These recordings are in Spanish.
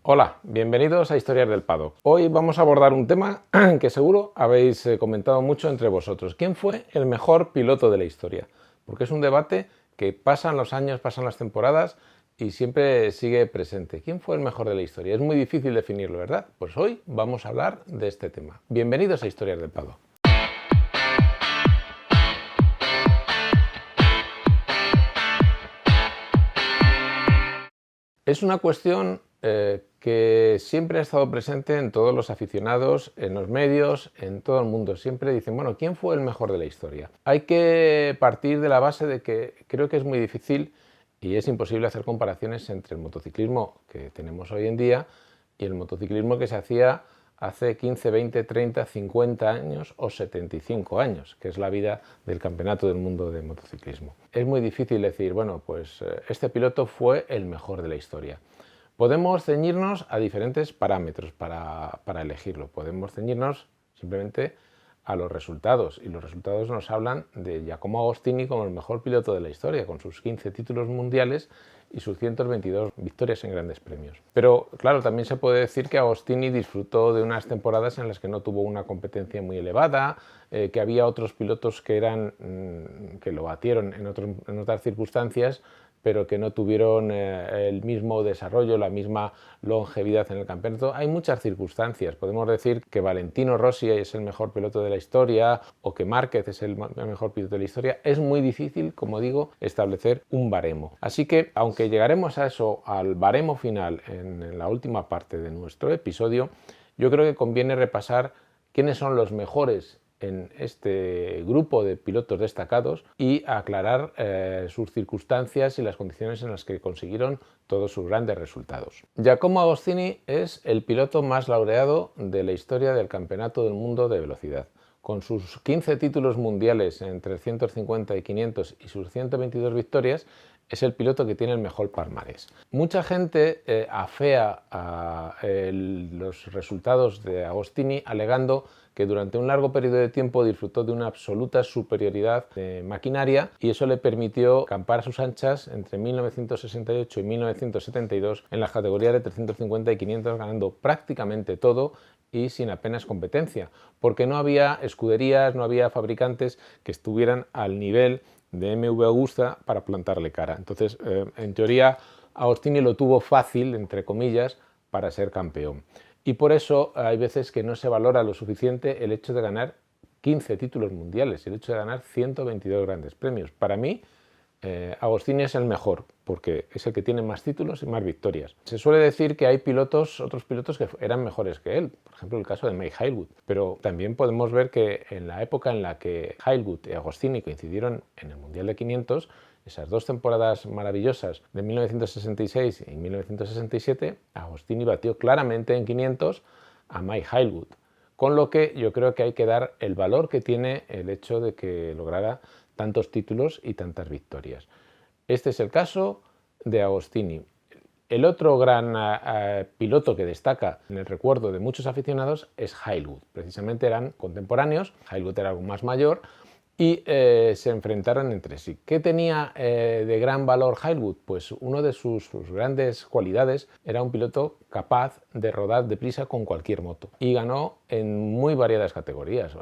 Hola, bienvenidos a Historias del Paddock. Hoy vamos a abordar un tema que seguro habéis comentado mucho entre vosotros. ¿Quién fue el mejor piloto de la historia? Porque es un debate que pasan los años, pasan las temporadas y siempre sigue presente. ¿Quién fue el mejor de la historia? Es muy difícil definirlo, ¿verdad? Pues hoy vamos a hablar de este tema. Bienvenidos a Historias del Paddock. Es una cuestión que siempre ha estado presente en todos los aficionados, en los medios, en todo el mundo. Siempre dicen, bueno, ¿quién fue el mejor de la historia? Hay que partir de la base de que creo que es muy difícil y es imposible hacer comparaciones entre el motociclismo que tenemos hoy en día y el motociclismo que se hacía hace 15, 20, 30, 50 años o 75 años, que es la vida del campeonato del mundo de motociclismo. Es muy difícil decir, bueno, pues este piloto fue el mejor de la historia. Podemos ceñirnos a diferentes parámetros para elegirlo. Podemos ceñirnos simplemente a los resultados, y los resultados nos hablan de Giacomo Agostini como el mejor piloto de la historia, con sus 15 títulos mundiales y sus 122 victorias en grandes premios. Pero claro, también se puede decir que Agostini disfrutó de unas temporadas en las que no tuvo una competencia muy elevada, que había otros pilotos que lo batieron en otras circunstancias, pero que no tuvieron el mismo desarrollo, la misma longevidad en el campeonato. Hay muchas circunstancias. Podemos decir que Valentino Rossi es el mejor piloto de la historia o que Márquez es el mejor piloto de la historia. Es muy difícil, como digo, establecer un baremo. Así que, aunque llegaremos a eso, al baremo final, en la última parte de nuestro episodio, yo creo que conviene repasar quiénes son los mejores en este grupo de pilotos destacados y aclarar sus circunstancias y las condiciones en las que consiguieron todos sus grandes resultados. Giacomo Agostini es el piloto más laureado de la historia del Campeonato del Mundo de Velocidad. Con sus 15 títulos mundiales en 350 y 500 y sus 122 victorias, es el piloto que tiene el mejor palmarés. Mucha gente afea los resultados de Agostini alegando que durante un largo periodo de tiempo disfrutó de una absoluta superioridad de maquinaria y eso le permitió campar a sus anchas entre 1968 y 1972 en las categorías de 350 y 500, ganando prácticamente todo y sin apenas competencia, porque no había escuderías, no había fabricantes que estuvieran al nivel de MV Agusta para plantarle cara. Entonces, en teoría, Agostini lo tuvo fácil, entre comillas, para ser campeón. Y por eso hay veces que no se valora lo suficiente el hecho de ganar 15 títulos mundiales, el hecho de ganar 122 grandes premios. Para mí, Agostini es el mejor, porque es el que tiene más títulos y más victorias. Se suele decir que hay otros pilotos que eran mejores que él, por ejemplo el caso de Mike Hailwood, pero también podemos ver que en la época en la que Hailwood y Agostini coincidieron en el Mundial de 500, esas dos temporadas maravillosas de 1966 y 1967, Agostini batió claramente en 500 a Mike Hailwood, con lo que yo creo que hay que dar el valor que tiene el hecho de que lograra tantos títulos y tantas victorias. Este es el caso de Agostini. El otro gran piloto que destaca en el recuerdo de muchos aficionados es Hailwood. Precisamente eran contemporáneos, Hailwood era algo más mayor y se enfrentaron entre sí. ¿Qué tenía de gran valor Hailwood? Pues una de sus grandes cualidades era un piloto capaz de rodar deprisa con cualquier moto y ganó en muy variadas categorías.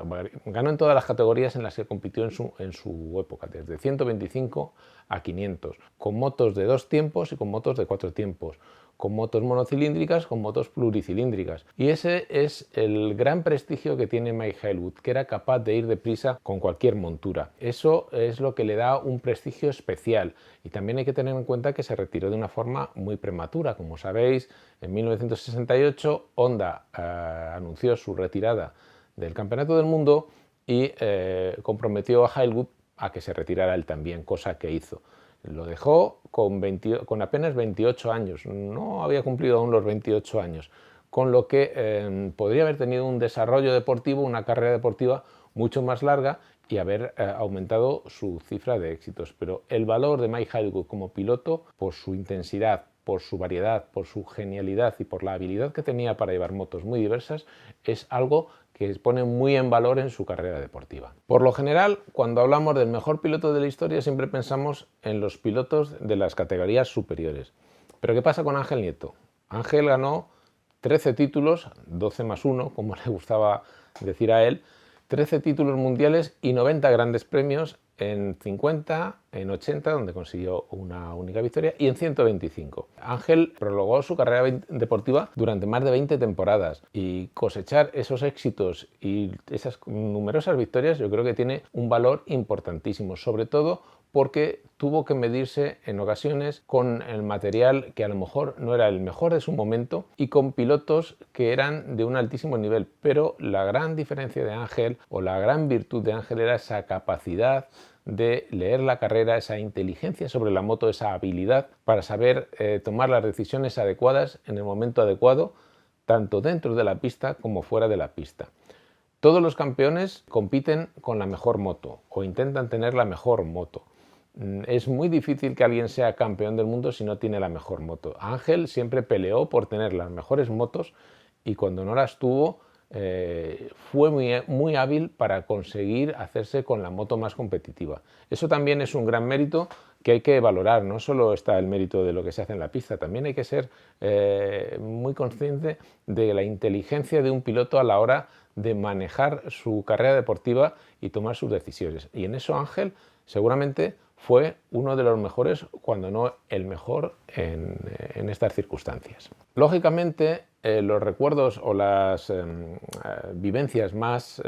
Ganó en todas las categorías en las que compitió en su época, desde 125 a 500, con motos de 2 tiempos y con motos de 4 tiempos, con motos monocilíndricas, con motos pluricilíndricas. Y ese es el gran prestigio que tiene Mike Hailwood, que era capaz de ir deprisa con cualquier montura. Eso es lo que le da un prestigio especial. Y también hay que tener en cuenta que se retiró de una forma muy prematura. Como sabéis, en 1968 Honda anunció su retirada del Campeonato del Mundo y comprometió a Hailwood a que se retirara él también, cosa que hizo. Lo dejó con apenas 28 años, no había cumplido aún los 28 años, con lo que podría haber tenido un desarrollo deportivo, una carrera deportiva mucho más larga y haber aumentado su cifra de éxitos. Pero el valor de Mike Hailwood como piloto, por su intensidad, por su variedad, por su genialidad y por la habilidad que tenía para llevar motos muy diversas, es algo que pone muy en valor en su carrera deportiva. Por lo general, cuando hablamos del mejor piloto de la historia, siempre pensamos en los pilotos de las categorías superiores. Pero ¿qué pasa con Ángel Nieto? Ángel ganó 13 títulos, 12 más 1, como le gustaba decir a él, 13 títulos mundiales y 90 grandes premios en 50, en 80, donde consiguió una única victoria, y en 125. Ángel prolongó su carrera deportiva durante más de 20 temporadas y cosechar esos éxitos y esas numerosas victorias yo creo que tiene un valor importantísimo, sobre todo porque tuvo que medirse en ocasiones con el material que a lo mejor no era el mejor de su momento y con pilotos que eran de un altísimo nivel, pero la gran diferencia de Ángel o la gran virtud de Ángel era esa capacidad de leer la carrera, esa inteligencia sobre la moto, esa habilidad para saber tomar las decisiones adecuadas en el momento adecuado, tanto dentro de la pista como fuera de la pista. Todos los campeones compiten con la mejor moto o intentan tener la mejor moto. Es muy difícil que alguien sea campeón del mundo si no tiene la mejor moto. Ángel siempre peleó por tener las mejores motos y cuando no las tuvo fue muy hábil para conseguir hacerse con la moto más competitiva. Eso también es un gran mérito que hay que valorar. No solo está el mérito de lo que se hace en la pista, también hay que ser muy consciente de la inteligencia de un piloto a la hora de manejar su carrera deportiva y tomar sus decisiones. Y en eso Ángel seguramente fue uno de los mejores, cuando no el mejor, en estas circunstancias. Lógicamente, los recuerdos o las vivencias más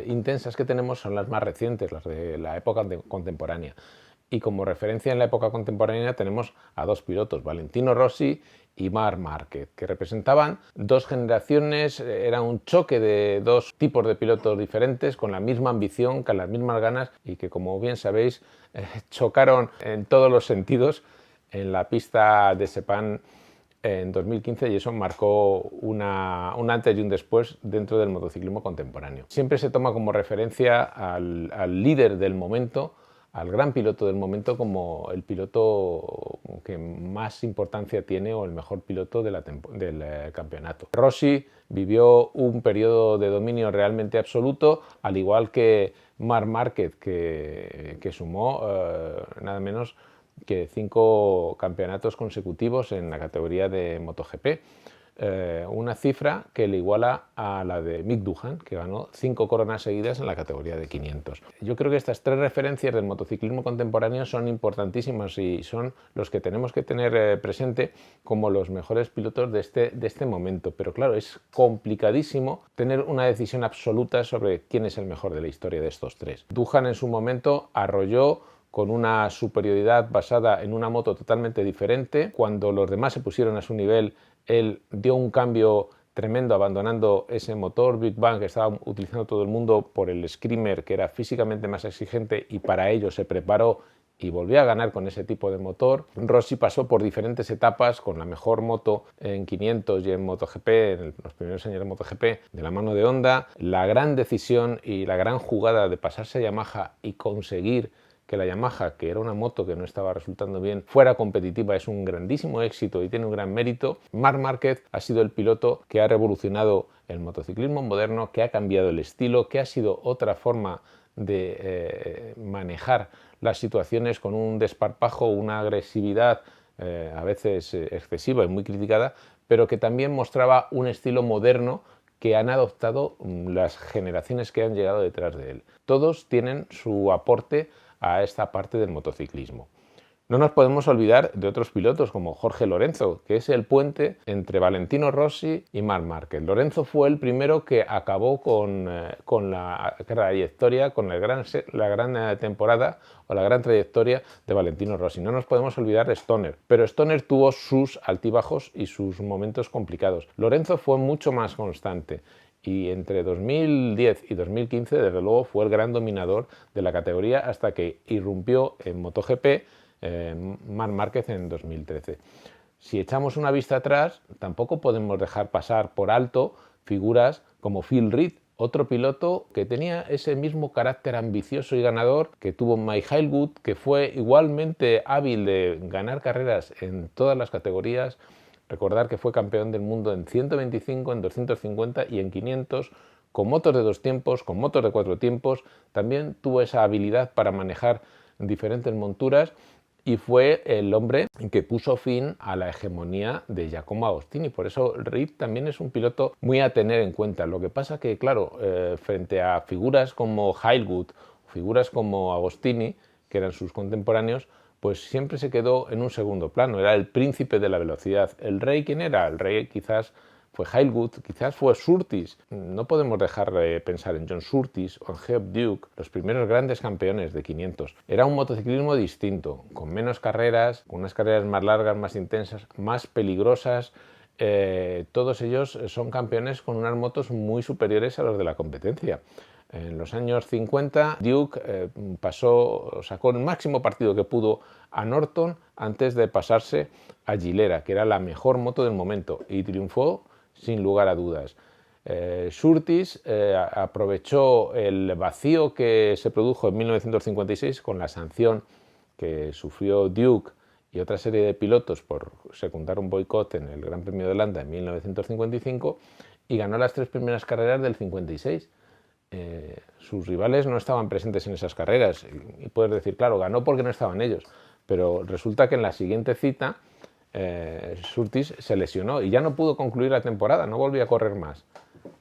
intensas que tenemos son las más recientes, las de la época contemporánea. Y como referencia en la época contemporánea tenemos a dos pilotos, Valentino Rossi y Marc Márquez, que representaban dos generaciones, era un choque de dos tipos de pilotos diferentes, con la misma ambición, con las mismas ganas y que, como bien sabéis, chocaron en todos los sentidos en la pista de Sepang en 2015 y eso marcó un antes y un después dentro del motociclismo contemporáneo. Siempre se toma como referencia al líder del momento, al gran piloto del momento, como el piloto que más importancia tiene o el mejor piloto del campeonato. Rossi vivió un periodo de dominio realmente absoluto, al igual que Marc Márquez, que sumó nada menos que 5 campeonatos consecutivos en la categoría de MotoGP. Una cifra que le iguala a la de Mick Doohan, que ganó 5 coronas seguidas en la categoría de 500. Yo creo que estas tres referencias del motociclismo contemporáneo son importantísimas y son los que tenemos que tener presente como los mejores pilotos de este momento. Pero claro, es complicadísimo tener una decisión absoluta sobre quién es el mejor de la historia de estos tres. Doohan en su momento arrolló con una superioridad basada en una moto totalmente diferente. Cuando los demás se pusieron a su nivel, él dio un cambio tremendo abandonando ese motor Big Bang que estaba utilizando todo el mundo por el Screamer, que era físicamente más exigente, y para ello se preparó y volvió a ganar con ese tipo de motor. Rossi pasó por diferentes etapas con la mejor moto en 500 y en MotoGP, en los primeros años de MotoGP, de la mano de Honda. La gran decisión y la gran jugada de pasarse a Yamaha y conseguir que la Yamaha, que era una moto que no estaba resultando bien, fuera competitiva, es un grandísimo éxito y tiene un gran mérito. Marc Márquez ha sido el piloto que ha revolucionado el motociclismo moderno, que ha cambiado el estilo, que ha sido otra forma de manejar las situaciones con un desparpajo, una agresividad a veces excesiva y muy criticada, pero que también mostraba un estilo moderno que han adoptado las generaciones que han llegado detrás de él. Todos tienen su aporte a esta parte del motociclismo. No nos podemos olvidar de otros pilotos como Jorge Lorenzo, que es el puente entre Valentino Rossi y Marc Márquez. Lorenzo fue el primero que acabó con la trayectoria, con la gran temporada o la gran trayectoria de Valentino Rossi. No nos podemos olvidar de Stoner, pero Stoner tuvo sus altibajos y sus momentos complicados. Lorenzo fue mucho más constante. Y entre 2010 y 2015, desde luego, fue el gran dominador de la categoría hasta que irrumpió en MotoGP Marc Márquez en 2013. Si echamos una vista atrás, tampoco podemos dejar pasar por alto figuras como Phil Reed, otro piloto que tenía ese mismo carácter ambicioso y ganador que tuvo Michael Wood, que fue igualmente hábil de ganar carreras en todas las categorías. Recordar que fue campeón del mundo en 125, en 250 y en 500, con motos de 2 tiempos, con motos de 4 tiempos. También tuvo esa habilidad para manejar diferentes monturas y fue el hombre que puso fin a la hegemonía de Giacomo Agostini. Por eso Reed también es un piloto muy a tener en cuenta. Lo que pasa que, claro, frente a figuras como Hailwood, figuras como Agostini, que eran sus contemporáneos, pues siempre se quedó en un segundo plano. Era el príncipe de la velocidad. ¿El rey quién era? El rey quizás fue Hailwood, quizás fue Surtees. No podemos dejar de pensar en John Surtees o en Geoff Duke, los primeros grandes campeones de 500. Era un motociclismo distinto, con menos carreras, con unas carreras más largas, más intensas, más peligrosas. Todos ellos son campeones con unas motos muy superiores a los de la competencia. En los años 50, Duke sacó el máximo partido que pudo a Norton antes de pasarse a Gilera, que era la mejor moto del momento, y triunfó sin lugar a dudas. Surtees aprovechó el vacío que se produjo en 1956 con la sanción que sufrió Duke y otra serie de pilotos por secundar un boicot en el Gran Premio de Holanda en 1955 y ganó las 3 primeras carreras del 56. Sus rivales no estaban presentes en esas carreras y puedes decir, claro, ganó porque no estaban ellos, pero resulta que en la siguiente cita Surtees se lesionó y ya no pudo concluir la temporada, no volvió a correr más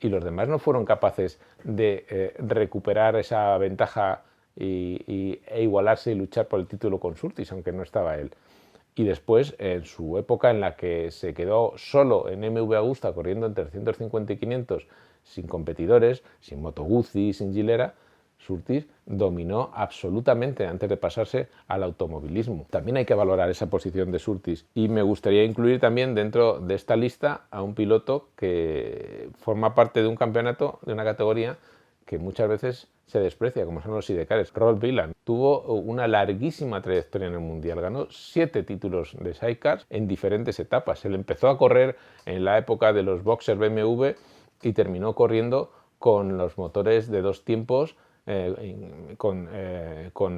y los demás no fueron capaces de recuperar esa ventaja e igualarse y luchar por el título con Surtees, aunque no estaba él. Y después, en su época en la que se quedó solo en MV Agusta corriendo entre 350 y 500 sin competidores, sin Moto Guzzi, sin Gilera, Surtees dominó absolutamente antes de pasarse al automovilismo. También hay que valorar esa posición de Surtees y me gustaría incluir también dentro de esta lista a un piloto que forma parte de un campeonato, de una categoría que muchas veces se desprecia, como son los sidecars. Rob Wieland tuvo una larguísima trayectoria en el Mundial, ganó 7 títulos de sidecars en diferentes etapas. Él empezó a correr en la época de los boxers BMW y terminó corriendo con los motores de 2 tiempos, con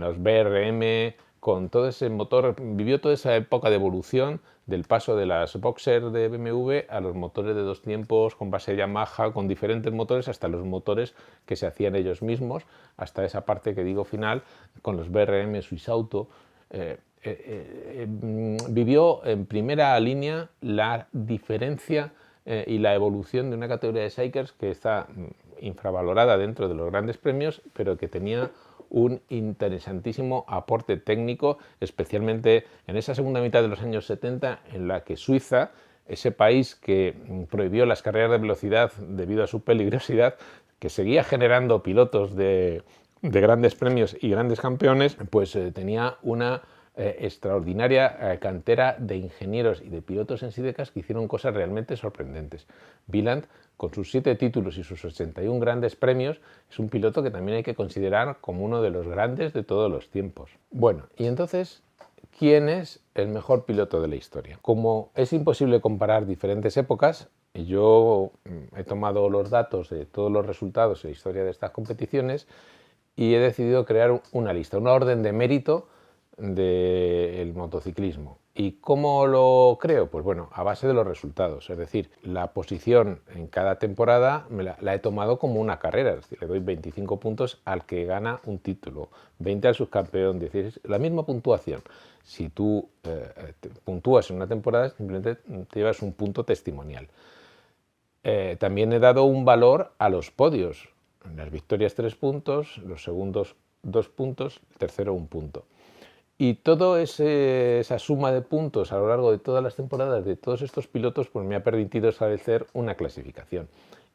los BRM, con todo ese motor. Vivió toda esa época de evolución del paso de las boxers de BMW a los motores de 2 tiempos con base Yamaha, con diferentes motores, hasta los motores que se hacían ellos mismos, hasta esa parte que digo final, con los BRM Swiss Auto. Vivió en primera línea la diferencia y la evolución de una categoría de sidecars que está infravalorada dentro de los grandes premios, pero que tenía un interesantísimo aporte técnico, especialmente en esa segunda mitad de los años 70, en la que Suiza, ese país que prohibió las carreras de velocidad debido a su peligrosidad, que seguía generando pilotos de grandes premios y grandes campeones, pues tenía una extraordinaria cantera de ingenieros y de pilotos en sidecars que hicieron cosas realmente sorprendentes. Wieland, con sus 7 títulos y sus 81 grandes premios, es un piloto que también hay que considerar como uno de los grandes de todos los tiempos. Bueno, y entonces, ¿quién es el mejor piloto de la historia? Como es imposible comparar diferentes épocas, yo he tomado los datos de todos los resultados en la historia de estas competiciones y he decidido crear una lista, una orden de mérito del motociclismo. ¿Y cómo lo creo? Pues bueno, a base de los resultados, es decir, la posición en cada temporada la he tomado como una carrera, es decir, le doy 25 puntos al que gana un título, 20 al subcampeón, 16, la misma puntuación. Si tú puntúas en una temporada, simplemente te llevas un punto testimonial. También he dado un valor a los podios, en las victorias 3 puntos, los segundos 2 puntos, el tercero 1 punto. Y toda esa suma de puntos a lo largo de todas las temporadas de todos estos pilotos pues me ha permitido establecer una clasificación.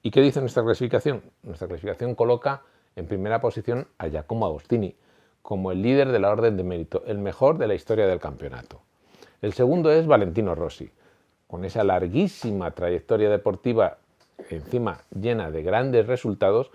¿Y qué dice nuestra clasificación? Nuestra clasificación coloca en primera posición a Giacomo Agostini como el líder de la orden de mérito, el mejor de la historia del campeonato. El segundo es Valentino Rossi, con esa larguísima trayectoria deportiva, encima llena de grandes resultados,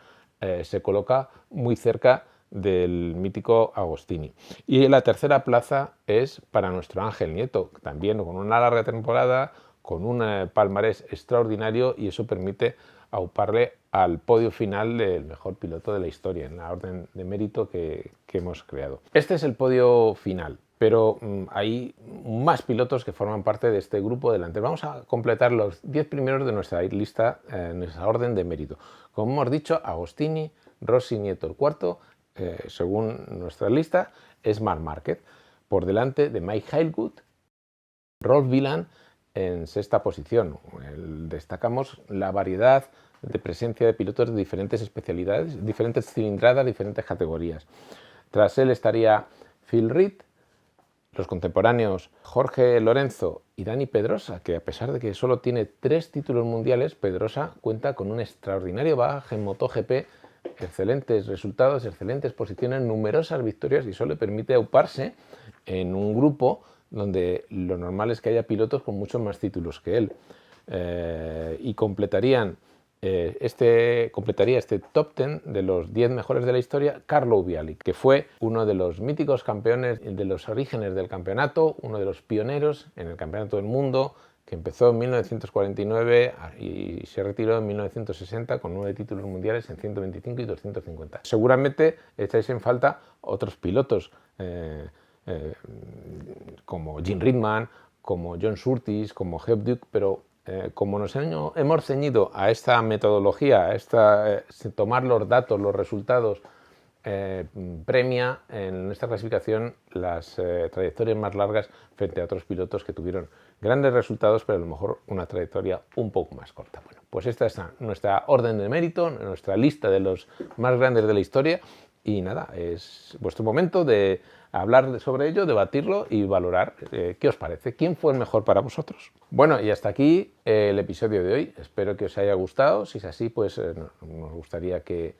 se coloca muy cerca del mítico Agostini. Y la tercera plaza es para nuestro Ángel Nieto, también con una larga temporada, con un palmarés extraordinario, y eso permite auparle al podio final del mejor piloto de la historia, en la orden de mérito que hemos creado. Este es el podio final, pero hay más pilotos que forman parte de este grupo delante. Vamos a completar los 10 primeros de nuestra lista, nuestra orden de mérito. Como hemos dicho, Agostini, Rossi, Nieto. El cuarto, según nuestra lista, es Marc Márquez. por delante de Mike Hailwood, Rolf Wieland en sexta posición. Destacamos la variedad de presencia de pilotos de diferentes especialidades, diferentes cilindradas, diferentes categorías. Tras él estaría Phil Reed, los contemporáneos Jorge Lorenzo y Dani Pedrosa, que a pesar de que solo tiene 3 títulos mundiales, Pedrosa cuenta con un extraordinario bagaje en MotoGP, excelentes resultados, excelentes posiciones, numerosas victorias, y eso le permite auparse en un grupo donde lo normal es que haya pilotos con muchos más títulos que él. Y completaría este top 10 de los 10 mejores de la historia Carlo Ubbiali, que fue uno de los míticos campeones de los orígenes del campeonato, uno de los pioneros en el campeonato del mundo, que empezó en 1949 y se retiró en 1960 con 9 títulos mundiales en 125 y 250. Seguramente echáis en falta otros pilotos como Jim Ritman, como John Surtees, como Hep Duke, pero como nos hemos ceñido a esta metodología, a tomar los datos, los resultados, premia en esta clasificación las trayectorias más largas frente a otros pilotos que tuvieron grandes resultados, pero a lo mejor una trayectoria un poco más corta. Bueno, pues esta es nuestra orden de mérito, nuestra lista de los más grandes de la historia, y nada, es vuestro momento de hablar sobre ello, debatirlo y valorar qué os parece, quién fue el mejor para vosotros. Bueno, y hasta aquí el episodio de hoy. Espero que os haya gustado. Si es así, pues nos gustaría que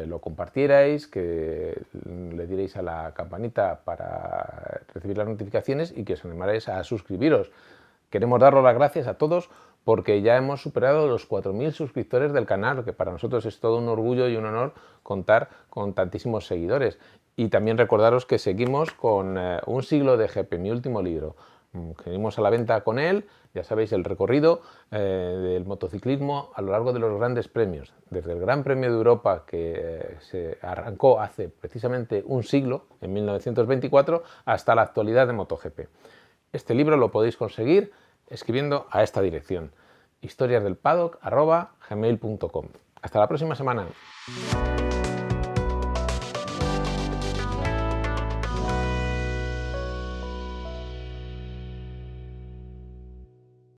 lo compartierais, que le dierais a la campanita para recibir las notificaciones y que os animarais a suscribiros. Queremos daros las gracias a todos porque ya hemos superado los 4.000 suscriptores del canal, que para nosotros es todo un orgullo y un honor contar con tantísimos seguidores. Y también recordaros que seguimos con Un siglo de GP, mi último libro. Venimos a la venta con él, ya sabéis, el recorrido del motociclismo a lo largo de los grandes premios, desde el Gran Premio de Europa, que se arrancó hace precisamente un siglo, en 1924, hasta la actualidad de MotoGP. Este libro lo podéis conseguir escribiendo a esta dirección, historiasdelpaddock@gmail.com. Hasta la próxima semana.